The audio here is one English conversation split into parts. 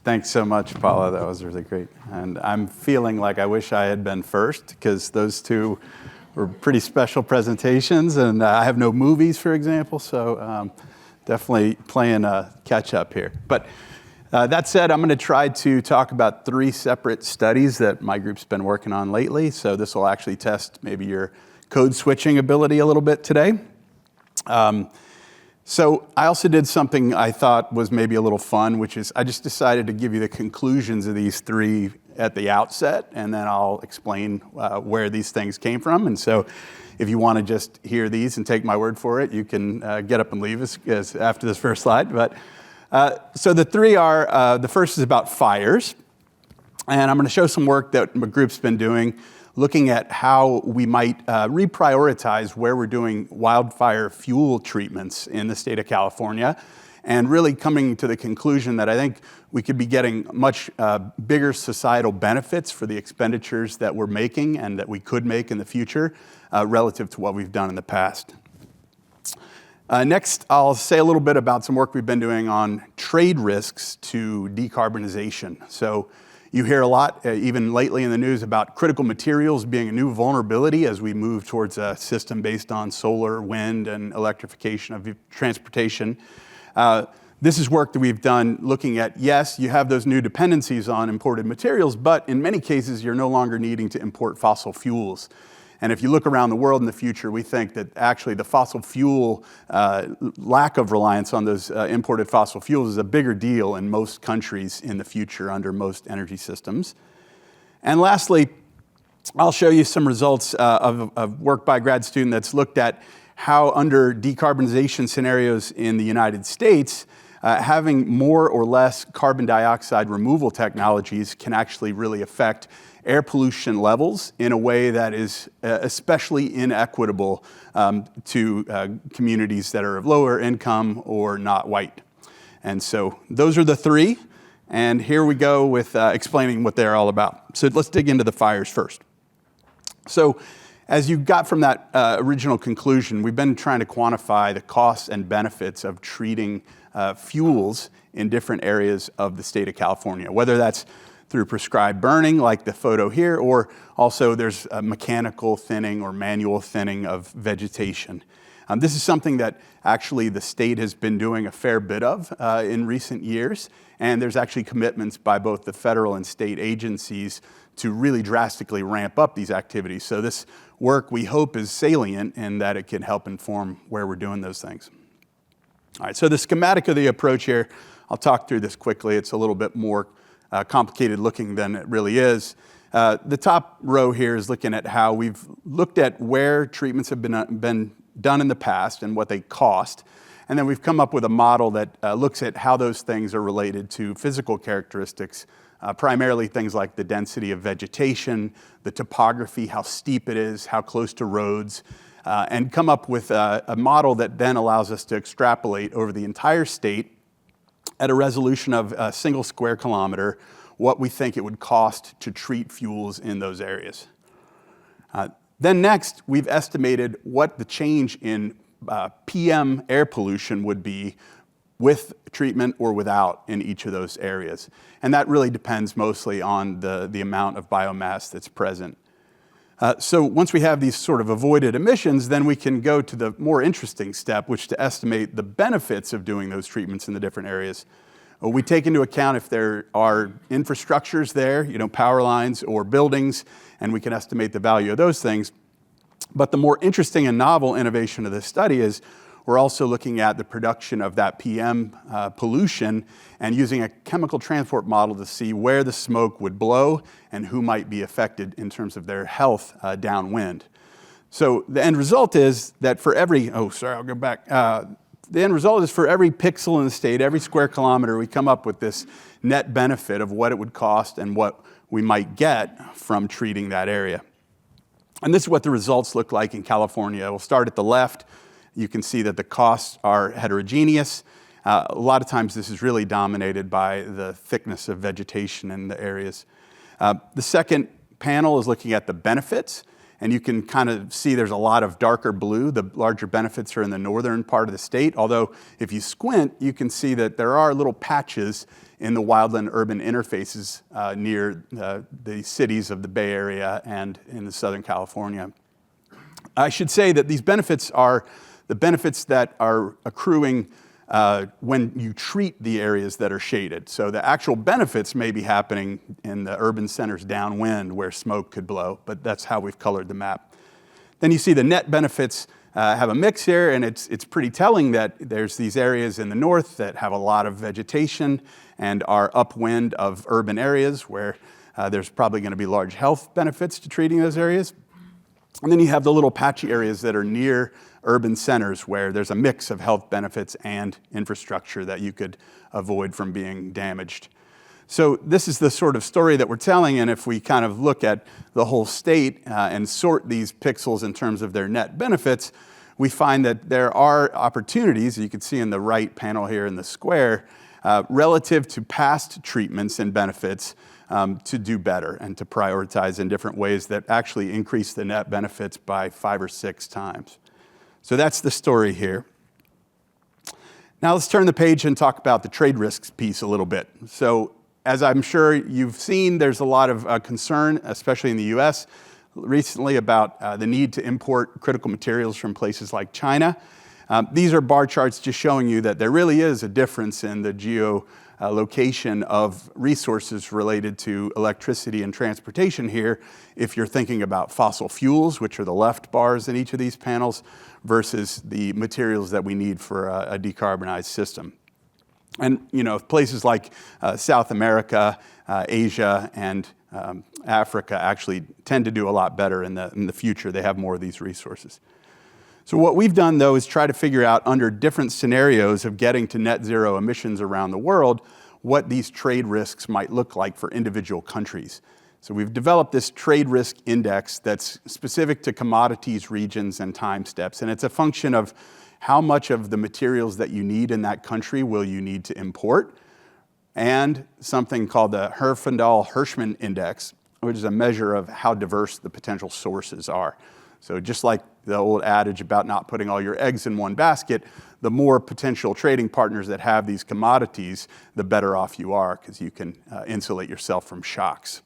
Thanks so much, Paula. That was really great. And I'm feeling like I wish I had been first because those two were pretty special presentations. And I have no movies, for example, so definitely playing catch up here. But that said, I'm going to try to talk about 3 separate studies that my group's been working on lately. So this will actually test maybe your code switching ability a little bit today. So I also did something I thought was maybe a little fun, which is I just decided to give you the conclusions of these 3 at the outset, and then I'll explain where these things came from. And so if you want to just hear these and take my word for it, you can get up and leave us after this first slide. But so the 3 are, the first is about fires. And I'm going to show some work that my group's been doing, looking at how we might reprioritize where we're doing wildfire fuel treatments in the state of California, and really coming to the conclusion that I think we could be getting much bigger societal benefits for the expenditures that we're making and that we could make in the future relative to what we've done in the past. Next, I'll say a little bit about some work we've been doing on trade risks to decarbonization. So you hear a lot, even lately in the news, about critical materials being a new vulnerability as we move towards a system based on solar, wind, and electrification of transportation. This is work that we've done looking at, yes, you have those new dependencies on imported materials, but in many cases, you're no longer needing to import fossil fuels. And if you look around the world in the future, we think that actually the fossil fuel lack of reliance on those imported fossil fuels is a bigger deal in most countries in the future under most energy systems. And lastly, I'll show you some results of work by a grad student that's looked at how under decarbonization scenarios in the United States, having more or less carbon dioxide removal technologies can actually really affect air pollution levels in a way that is especially inequitable to communities that are of lower income or not white. And so those are the 3. And here we go with explaining what they're all about. So let's dig into the fires first. So as you got from that original conclusion, we've been trying to quantify the costs and benefits of treating fuels in different areas of the state of California, whether that's through prescribed burning, like the photo here, or also there's mechanical thinning or manual thinning of vegetation. This is something that actually the state has been doing a fair bit of in recent years, and there's actually commitments by both the federal and state agencies to really drastically ramp up these activities. So this work, we hope, is salient in that it can help inform where we're doing those things. All right, so the schematic of the approach here, I'll talk through this quickly. It's a little bit more complicated looking than it really is. The top row here is looking at how we've looked at where treatments have been done in the past and what they cost. And then we've come up with a model that looks at how those things are related to physical characteristics, primarily things like the density of vegetation, the topography, how steep it is, how close to roads, and come up with a model that then allows us to extrapolate over the entire state at a resolution of a single square kilometer, what we think it would cost to treat fuels in those areas. Then next, we've estimated what the change in PM air pollution would be with treatment or without in each of those areas. And that really depends mostly on the amount of biomass that's present. So once we have these sort of avoided emissions, then we can go to the more interesting step, which is to estimate the benefits of doing those treatments in the different areas. We take into account if there are infrastructures there, power lines or buildings, and we can estimate the value of those things. But the more interesting and novel innovation of this study is we're also looking at the production of that PM pollution and using a chemical transport model to see where the smoke would blow and who might be affected in terms of their health downwind. So the end result is that for every, the end result is for every pixel in the state, every square kilometer, we come up with this net benefit of what it would cost and what we might get from treating that area. And this is what the results look like in California. We'll start at the left. You can see that the costs are heterogeneous. A lot of times this is really dominated by the thickness of vegetation in the areas. The second panel is looking at the benefits. And you can kind of see there's a lot of darker blue. The larger benefits are in the northern part of the state, although if you squint, you can see that there are little patches in the wildland-urban interfaces near the cities of the Bay Area and in the Southern California. I should say that these benefits are the benefits that are accruing when you treat the areas that are shaded. So the actual benefits may be happening in the urban centers downwind where smoke could blow, but that's how we've colored the map. Then you see the net benefits have a mix here, and it's pretty telling that there's these areas in the north that have a lot of vegetation and are upwind of urban areas where there's probably going to be large health benefits to treating those areas. And then you have the little patchy areas that are near urban centers where there's a mix of health benefits and infrastructure that you could avoid from being damaged. So this is the sort of story that we're telling, and if we kind of look at the whole state and sort these pixels in terms of their net benefits, we find that there are opportunities, you can see in the right panel here in the square, relative to past treatments and benefits to do better and to prioritize in different ways that actually increase the net benefits by 5 or 6 times. So that's the story here. Now let's turn the page and talk about the trade risks piece a little bit. So as I'm sure you've seen, there's a lot of concern, especially in the US, recently about the need to import critical materials from places like China. These are bar charts just showing you that there really is a difference in the geolocation of resources related to electricity and transportation here if you're thinking about fossil fuels, which are the left bars in each of these panels, versus the materials that we need for a decarbonized system. And places like South America, Asia, and Africa actually tend to do a lot better in the future. They have more of these resources. So what we've done, though, is try to figure out under different scenarios of getting to net zero emissions around the world, what these trade risks might look like for individual countries. So we've developed this trade risk index that's specific to commodities, regions, and time steps. And it's a function of how much of the materials that you need in that country will you need to import, and something called the Herfindahl-Hirschman index, which is a measure of how diverse the potential sources are. So just like the old adage about not putting all your eggs in one basket, the more potential trading partners that have these commodities, the better off you are because you can insulate yourself from shocks.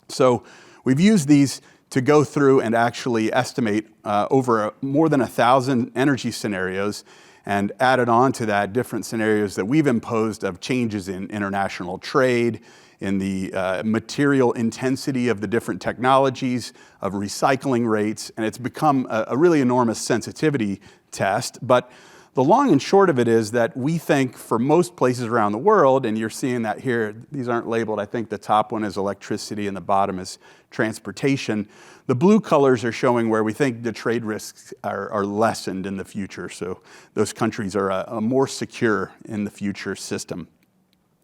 So we've used these to go through and actually estimate over more than 1,000 energy scenarios and added on to that different scenarios that we've imposed of changes in international trade, in the material intensity of the different technologies, of recycling rates, and it's become a really enormous sensitivity test. But the long and short of it is that we think for most places around the world, and you're seeing that here, these aren't labeled, I think the top one is electricity and the bottom is transportation. The blue colors are showing where we think the trade risks are lessened in the future, so those countries are more secure in the future system.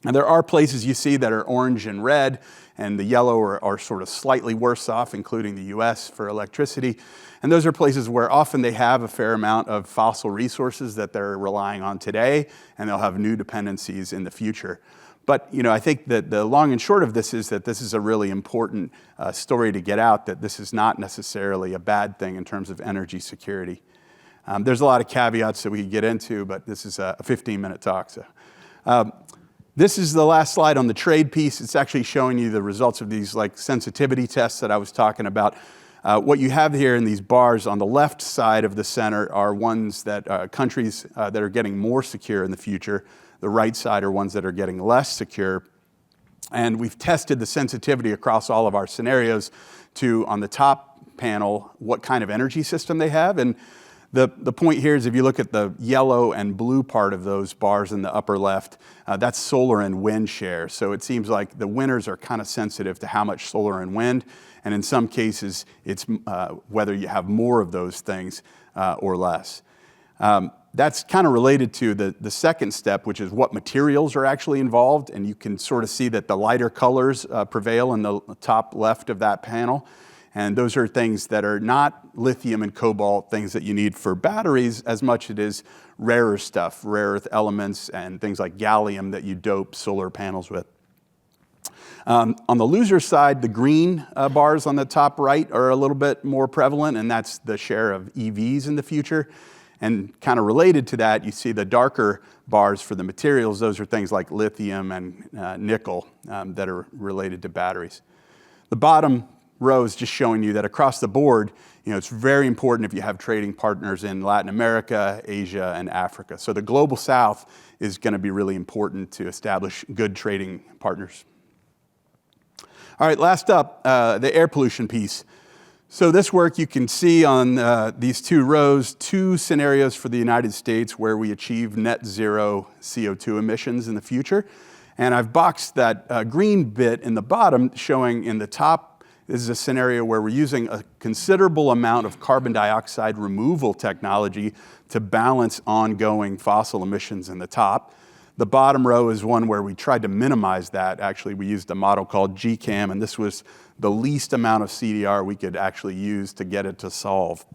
And there are places you see that are orange and red, and the yellow are sort of slightly worse off, including the US for electricity. And those are places where often they have a fair amount of fossil resources that they're relying on today, and they'll have new dependencies in the future. But I think that the long and short of this is that this is a really important story to get out, that this is not necessarily a bad thing in terms of energy security. There's a lot of caveats that we could get into, but this is a 15-minute talk. So. This is the last slide on the trade piece. It's actually showing you the results of these sensitivity tests that I was talking about. What you have here in these bars on the left side of the center are ones that countries that are getting more secure in the future. The right side are ones that are getting less secure. And we've tested the sensitivity across all of our scenarios to, on the top panel, what kind of energy system they have. And the point here is if you look at the yellow and blue part of those bars in the upper left, that's solar and wind share. So it seems like the winners are kind of sensitive to how much solar and wind. And in some cases, it's whether you have more of those things or less. That's kind of related to the second step, which is what materials are actually involved. And you can sort of see that the lighter colors prevail in the top left of that panel. And those are things that are not lithium and cobalt, things that you need for batteries, as much as it is rarer stuff, rare earth elements, and things like gallium that you dope solar panels with. On the loser side, the green bars on the top right are a little bit more prevalent, and that's the share of EVs in the future. And kind of related to that, you see the darker bars for the materials. Those are things like lithium and nickel that are related to batteries. The bottom row is just showing you that across the board, it's very important if you have trading partners in Latin America, Asia, and Africa. So the global south is going to be really important to establish good trading partners. All right, last up, the air pollution piece. So this work, you can see on these two rows, two scenarios for the United States where we achieve net zero CO2 emissions in the future. And I've boxed that green bit in the bottom, showing in the top, this is a scenario where we're using a considerable amount of carbon dioxide removal technology to balance ongoing fossil emissions in the top. The bottom row is one where we tried to minimize that. Actually, we used a model called GCAM, and this was the least amount of CDR we could actually use to get it to solve.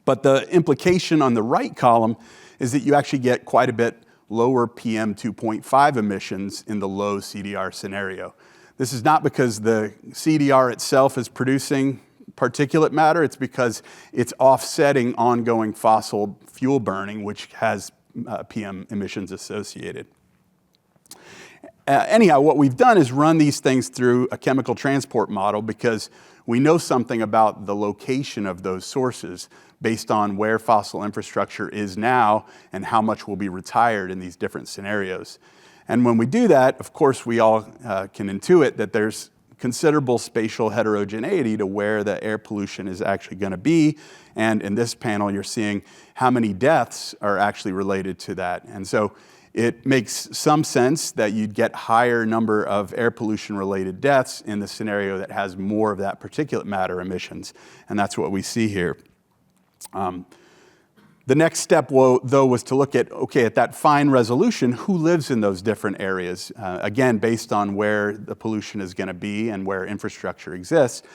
But the implication on the right column is that you actually get quite a bit lower PM 2.5 emissions in the low CDR scenario. This is not because the CDR itself is producing particulate matter, it's because it's offsetting ongoing fossil fuel burning, which has PM emissions associated. Anyhow, what we've done is run these things through a chemical transport model because we know something about the location of those sources based on where fossil infrastructure is now and how much will be retired in these different scenarios. And when we do that, of course, we all can intuit that there's considerable spatial heterogeneity to where the air pollution is actually going to be. And in this panel, you're seeing how many deaths are actually related to that. And so it makes some sense that you'd get higher number of air pollution related deaths in the scenario that has more of that particulate matter emissions. And that's what we see here. The next step, though, was to look at, okay, at that fine resolution, who lives in those different areas? Again, based on where the pollution is going to be and where infrastructure exists.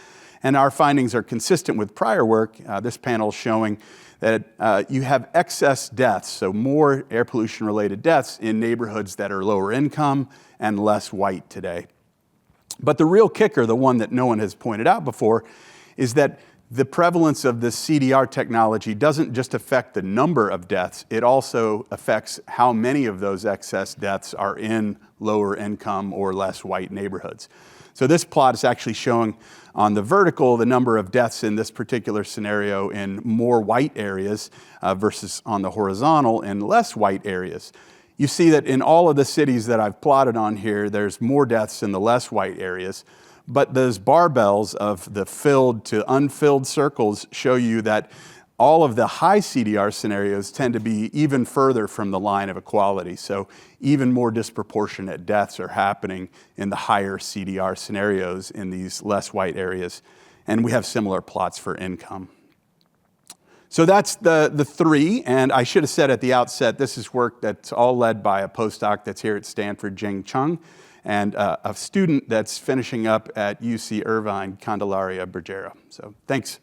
And our findings are consistent with prior work. This panel is showing that you have excess deaths, so more air pollution-related deaths in neighborhoods that are lower income and less white today. But the real kicker, the one that no one has pointed out before, is that the prevalence of this CDR technology doesn't just affect the number of deaths, it also affects how many of those excess deaths are in lower income or less white neighborhoods. So this plot is actually showing on the vertical the number of deaths in this particular scenario in more white areas versus on the horizontal in less white areas. You see that in all of the cities that I've plotted on here, there's more deaths in the less white areas. But those barbells of the filled to unfilled circles show you that all of the high CDR scenarios tend to be even further from the line of equality. So even more disproportionate deaths are happening in the higher CDR scenarios in these less white areas. And we have similar plots for income. So that's the three, and I should have said at the outset, this is work that's all led by a postdoc that's here at Stanford, Jing Chung, and a student that's finishing up at UC Irvine, Candelaria Bergera. So thanks.